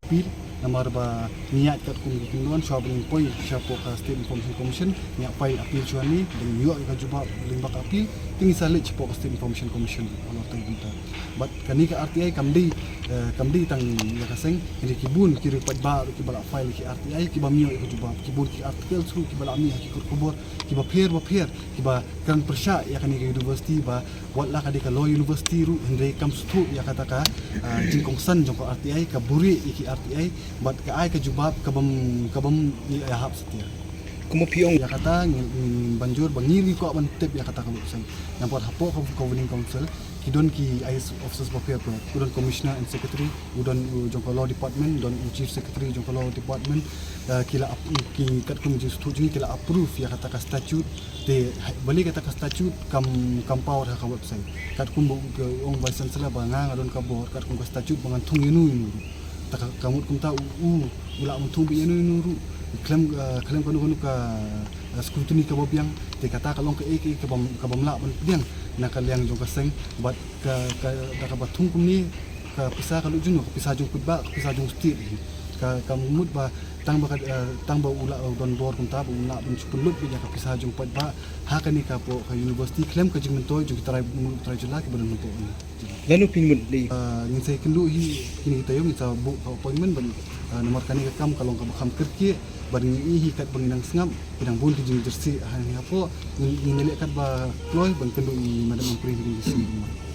appeal namar ba niat kat kum kinuan shop ning poi shapo ka state information commission niat file appeal chuani ding yo ka juba ling bak appeal ting sale chipo ka state information commission ono tai bita but kani ka RTI kamdi tang ya kaseng ini kibun kiri padba ki bala file ki RTI ki ba mio ka juba kibun ki artikel su ki bala mi ki kubur ki ba pher ki ba kan persya ya kani ka university ba wala ka di ka law university ru hindai kam stu ya kata ka jingkong san jong ka RTI ka buri ki RTI but ka ai ka jubab kabam ni ahap setia Kumo piong ya kata banjur bangiri ko ban tip ya kata ka sen nampak hapo ka governing council kidon ki IS officers bapia ko kudon commissioner and secretary udon jong law department don chief secretary jong law department kila ki kat kum ji setuju kila approve ya kata ka statute de bali kata ka statute kam power ka website kat kum ong vice chancellor banga ngadon ka board kat kum ka statute bangan tung inu tak kamut kum ta ula mun tung bi inu klaim kanu ka scrutiny ka bobiang te kata kalong ka ka bamla ban piang na kaliang jong kaseng bat ka da ka batung kum ni ka pisa kalu junu ka pisa jong kutba ka pisa jong stil ka mumut ba tang ba ula don bor kum ta ula ban chupulut bi ka pisa jong padba ha kani ka po ka university klaim ka jing mentoy jong try jula ki ban mentoy lanu pinmut di ni saya kendu kini kita yung kita book appointment ban nomor kani ka kam kalong ka bakam kerki baring ihi kat banginang sengam bidang bun ki jing jersey hani apo ni ngelek kat ba ploy ban kendu i madam ampri di sini